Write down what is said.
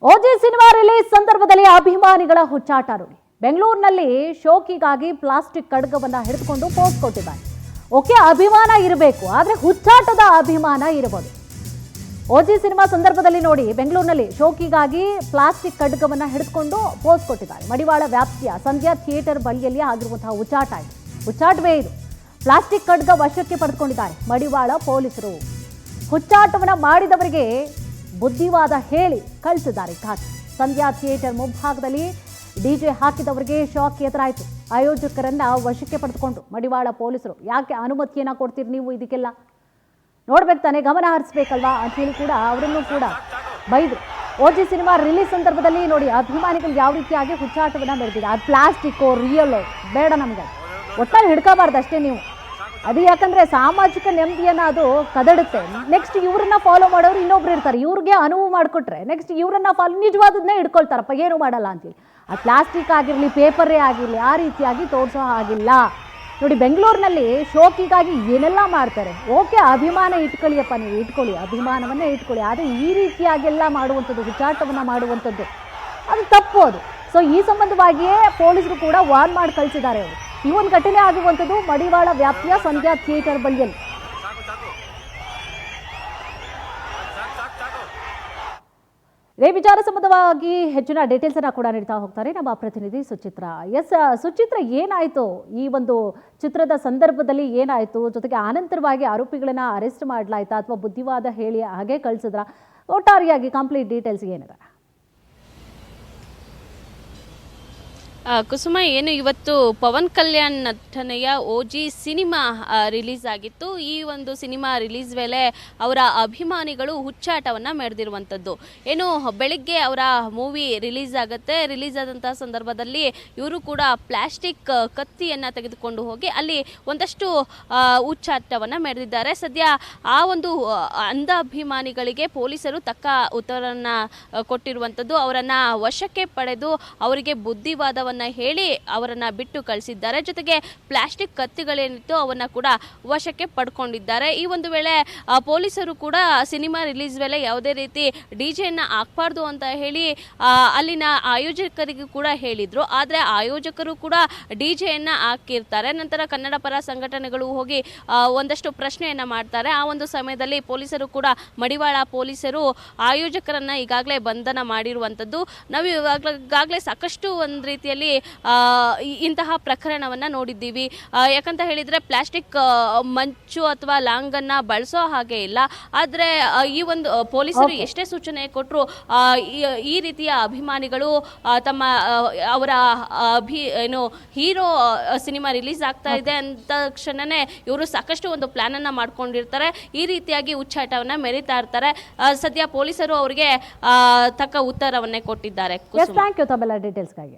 ಓಜಿ cinema release ಸಂದರ್ಭದಲ್ಲಿ ಅಭಿಮಾನಿಗಳ ಹುಚ್ಚಾಟ ನೋಡಿ. ಬೆಂಗಳೂರಿನಲ್ಲಿ ಶೋಕಿಗಾಗಿ ಪ್ಲಾಸ್ಟಿಕ್ ಖಡ್ಗವನ್ನ ಹಿಡಿದುಕೊಂಡು ಪೋಸ್ ಕೊಟ್ಟಿದ್ದಾರೆ. ಓಕೆ, ಅಭಿಮಾನ ಇರಬೇಕು, ಆದ್ರೆ ಹುಚ್ಚಾಟದ ಅಭಿಮಾನ ಇರಬಹುದು. ಓಜಿ ಸಿನಿಮಾ ಸಂದರ್ಭದಲ್ಲಿ ನೋಡಿ, ಬೆಂಗಳೂರಿನಲ್ಲಿ ಶೋಕಿಗಾಗಿ ಪ್ಲಾಸ್ಟಿಕ್ ಖಡ್ಗವನ್ನ ಹಿಡಿದುಕೊಂಡು ಪೋಸ್ ಕೊಟ್ಟಿದ್ದಾರೆ. ಮಡಿವಾಳ ವ್ಯಾಪ್ತಿಯ ಸಂಧ್ಯಾ ಥಿಯೇಟರ್ ಬಳಿಯಲ್ಲಿ ಆಗಿರುವಂತಹ ಹುಚ್ಚಾಟ ಇದು. ಹುಚ್ಚಾಟವೇ ಇದು. ಪ್ಲಾಸ್ಟಿಕ್ ಖಡ್ಗ ವಶಕ್ಕೆ ಪಡೆದುಕೊಂಡಿದ್ದಾರೆ ಮಡಿವಾಳ ಪೊಲೀಸರು. ಹುಚ್ಚಾಟವನ್ನ ಮಾಡಿದವರಿಗೆ ಬುದ್ಧಿವಾದ ಹೇಳಿ ಕಳಿಸಿದ್ದಾರೆ ಖಾತೆ. ಸಂಧ್ಯಾ ಥಿಯೇಟರ್ ಮುಂಭಾಗದಲ್ಲಿ ಡಿಜೆ ಹಾಕಿದವರಿಗೆ ಶಾಕ್ ಎದುರಾಯಿತು. ಆಯೋಜಕರನ್ನ ವಶಕ್ಕೆ ಪಡೆದುಕೊಂಡು ಮಡಿವಾಳ ಪೊಲೀಸರು. ಯಾಕೆ ಅನುಮತಿಯನ್ನ ಕೊಡ್ತೀರಿ ನೀವು ಇದಕ್ಕೆಲ್ಲ? ನೋಡ್ಬೇಕು ತಾನೆ, ಗಮನ ಹರಿಸ್ಬೇಕಲ್ವಾ ಅಂತ ಹೇಳಿ ಕೂಡ ಅವರನ್ನು ಕೂಡ ಬೈದ್ರು. ಓಜಿ ಸಿನಿಮಾ ರಿಲೀಸ್ ಸಂದರ್ಭದಲ್ಲಿ ನೋಡಿ, ಅಭಿಮಾನಿಗಳು ಯಾವ ರೀತಿಯಾಗಿ ಹುಚ್ಚಾಟವನ್ನ ಮೆರೆದಿದೆ. ಅದು ಪ್ಲಾಸ್ಟಿಕ್ಕು ರಿಯಲ್ ಬೇಡ, ನಮ್ಗೆ ಒಟ್ಟಾಗಿ ಹಿಡ್ಕೋಬಾರ್ದು ಅಷ್ಟೇ ನೀವು. ಅದು ಯಾಕಂದ್ರೆ ಸಾಮಾಜಿಕ ನೆಮ್ಮದಿಯನ್ನ ಅದು ಕದಡುತ್ತೆ. ನೆಕ್ಸ್ಟ್ ಇವ್ರನ್ನ ಫಾಲೋ ಮಾಡೋರು ಇನ್ನೊಬ್ರು ಇರ್ತಾರೆ, ಇವ್ರಿಗೆ ಅನುವು ಮಾಡಿಕೊಟ್ರೆ ನೆಕ್ಸ್ಟ್ ಇವರನ್ನ ಫಾಲೋ ನಿಜವಾದನ್ನೇ ಹಿಡ್ಕೊಳ್ತಾರಪ್ಪ, ಏನು ಮಾಡಲ್ಲ ಅಂತೇಳಿ. ಆ ಪ್ಲಾಸ್ಟಿಕ್ ಆಗಿರಲಿ, ಪೇಪರೇ ಆಗಿರಲಿ, ಆ ರೀತಿಯಾಗಿ ತೋರಿಸೋ ಹಾಗಿಲ್ಲ ನೋಡಿ. ಬೆಂಗಳೂರಿನಲ್ಲಿ ಶೋಕಿಗಾಗಿ ಏನೆಲ್ಲ ಮಾಡ್ತಾರೆ. ಓಕೆ, ಅಭಿಮಾನ ಇಟ್ಕೊಳ್ಳಿಯಪ್ಪ, ನೀವು ಇಟ್ಕೊಳ್ಳಿ, ಅಭಿಮಾನವನ್ನೇ ಇಟ್ಕೊಳ್ಳಿ. ಆದರೆ ಈ ರೀತಿಯಾಗೆಲ್ಲ ಮಾಡುವಂಥದ್ದು, ಹುಚ್ಚಾಟವನ್ನು ಮಾಡುವಂಥದ್ದು ಅದು ತಪ್ಪು ಅದು. ಸೊ ಈ ಸಂಬಂಧವಾಗಿಯೇ ಪೊಲೀಸರು ಕೂಡ ವಾರ್ನ್ ಮಾಡಿ ಕಳಿಸಿದ್ದಾರೆ ಅವರು. ಈ ಒಂದು ಘಟನೆ ಆಗಿರುವಂಥದ್ದು ಮಡಿವಾಳ ವ್ಯಾಪ್ತಿಯ ಸಂಧ್ಯಾ ಥಿಯೇಟರ್ ಬಳಿಯಲ್ಲಿ. ಇದೇ ವಿಚಾರ ಸಂಬಂಧವಾಗಿ ಹೆಚ್ಚಿನ ಡೀಟೇಲ್ಸ್ ಅನ್ನ ಕೂಡ ನೀಡ್ತಾ ಹೋಗ್ತಾರೆ ನಮ್ಮ ಪ್ರತಿನಿಧಿ ಸುಚಿತ್ರ. ಎಸ್ ಸುಚಿತ್ರ, ಏನಾಯ್ತು ಈ ಒಂದು ಚಿತ್ರದ ಸಂದರ್ಭದಲ್ಲಿ, ಏನಾಯ್ತು? ಜೊತೆಗೆ ಆನಂತರವಾಗಿ ಆರೋಪಿಗಳನ್ನ ಅರೆಸ್ಟ್ ಮಾಡಲಾಯ್ತಾ ಅಥವಾ ಬುದ್ಧಿವಾದ ಹೇಳಿ ಹಾಗೆ ಕಳಿಸಿದ್ರ? ಒಟ್ಟಾರೆಯಾಗಿ ಕಂಪ್ಲೀಟ್ ಡೀಟೇಲ್ಸ್ ಏನಿದೆ? ಕುಸುಮ, ಏನು ಇವತ್ತು ಪವನ್ ಕಲ್ಯಾಣ್ ನಟನೆಯ ಓಜಿ ಸಿನಿಮಾ ರಿಲೀಸ್ ಆಗಿತ್ತು. ಈ ಒಂದು ಸಿನಿಮಾ ರಿಲೀಸ್ ವೇಳೆ ಅವರ ಅಭಿಮಾನಿಗಳು ಹುಚ್ಚಾಟವನ್ನು ಮೆರೆದಿರುವಂಥದ್ದು. ಏನು ಬೆಳಿಗ್ಗೆ ಅವರ ಮೂವಿ ರಿಲೀಸ್ ಆಗುತ್ತೆ. ರಿಲೀಸ್ ಆದಂತಹ ಸಂದರ್ಭದಲ್ಲಿ ಇವರು ಕೂಡ ಪ್ಲಾಸ್ಟಿಕ್ ಕತ್ತಿಯನ್ನು ತೆಗೆದುಕೊಂಡು ಹೋಗಿ ಅಲ್ಲಿ ಒಂದಷ್ಟು ಹುಚ್ಚಾಟವನ್ನು ಮೆರೆದಿದ್ದಾರೆ. ಸದ್ಯ ಆ ಒಂದು ಅಂಧ ಅಭಿಮಾನಿಗಳಿಗೆ ಪೊಲೀಸರು ತಕ್ಕ ಉತ್ತರವನ್ನು ಕೊಟ್ಟಿರುವಂಥದ್ದು. ಅವರನ್ನು ವಶಕ್ಕೆ ಪಡೆದು ಅವರಿಗೆ ಬುದ್ಧಿವಾದವನ್ನು ಹೇಳಿ ಅವರನ್ನ ಬಿಟ್ಟು ಕಳಿಸಿದ್ದಾರೆ. ಜೊತೆಗೆ ಪ್ಲಾಸ್ಟಿಕ್ ಕತ್ತಿಗಳೇನಿತ್ತು ಅವನ್ನ ಕೂಡ ವಶಕ್ಕೆ ಪಡ್ಕೊಂಡಿದ್ದಾರೆ. ಈ ಒಂದು ವೇಳೆ ಪೊಲೀಸರು ಕೂಡ ಸಿನಿಮಾ ರಿಲೀಸ್ ವೇಳೆ ಯಾವುದೇ ರೀತಿ ಡಿಜೆಯನ್ನ ಹಾಕ್ಬಾರ್ದು ಅಂತ ಹೇಳಿ ಅಲ್ಲಿನ ಆಯೋಜಕರಿಗೂ ಕೂಡ ಹೇಳಿದ್ರು. ಆದರೆ ಆಯೋಜಕರು ಕೂಡ ಡಿಜೆಯನ್ನ ಹಾಕಿರ್ತಾರೆ. ನಂತರ ಕನ್ನಡ ಪರ ಸಂಘಟನೆಗಳು ಹೋಗಿ ಒಂದಷ್ಟು ಪ್ರಶ್ನೆಯನ್ನ ಮಾಡ್ತಾರೆ. ಆ ಒಂದು ಸಮಯದಲ್ಲಿ ಪೊಲೀಸರು ಕೂಡ, ಮಡಿವಾಳ ಪೊಲೀಸರು ಆಯೋಜಕರನ್ನ ಈಗಾಗಲೇ ಬಂಧನ ಮಾಡಿರುವಂಥದ್ದು. ನಾವು ಈಗಾಗಲೇ ಸಾಕಷ್ಟು ಒಂದು ರೀತಿಯಲ್ಲಿ ಇಂತಹ ಪ್ರಕರಣವನ್ನ ನೋಡಿದ್ದೀವಿ. ಯಾಕಂತ ಹೇಳಿದ್ರೆ ಪ್ಲಾಸ್ಟಿಕ್ ಮಂಚು ಅಥವಾ ಲಾಂಗನ್ನ ಬಳಸೋ ಹಾಗೆ ಇಲ್ಲ. ಆದ್ರೆ ಈ ಒಂದು ಪೊಲೀಸರು ಎಷ್ಟೇ ಸೂಚನೆ ಕೊಟ್ಟರು ಈ ರೀತಿಯ ಅಭಿಮಾನಿಗಳು ತಮ್ಮ ಅವರ ಏನು ಹೀರೋ ಸಿನಿಮಾ ರಿಲೀಸ್ ಆಗ್ತಾ ಇದೆ ಅಂತ ತಕ್ಷಣನೇ ಇವರು ಸಾಕಷ್ಟು ಒಂದು ಪ್ಲಾನ್ ಅನ್ನ ಮಾಡ್ಕೊಂಡಿರ್ತಾರೆ. ಈ ರೀತಿಯಾಗಿ ಹುಚ್ಚಾಟವನ್ನ ಮೆರಿತಾ ಇರ್ತಾರೆ. ಸದ್ಯ ಪೊಲೀಸರು ಅವರಿಗೆ ತಕ್ಕ ಉತ್ತರವನ್ನೇ ಕೊಟ್ಟಿದ್ದಾರೆ. ಥ್ಯಾಂಕ್ ಯು ತಮ್ಮೆಲ್ಲ ಡೀಟೇಲ್ಸ್ಗಾಗಿ.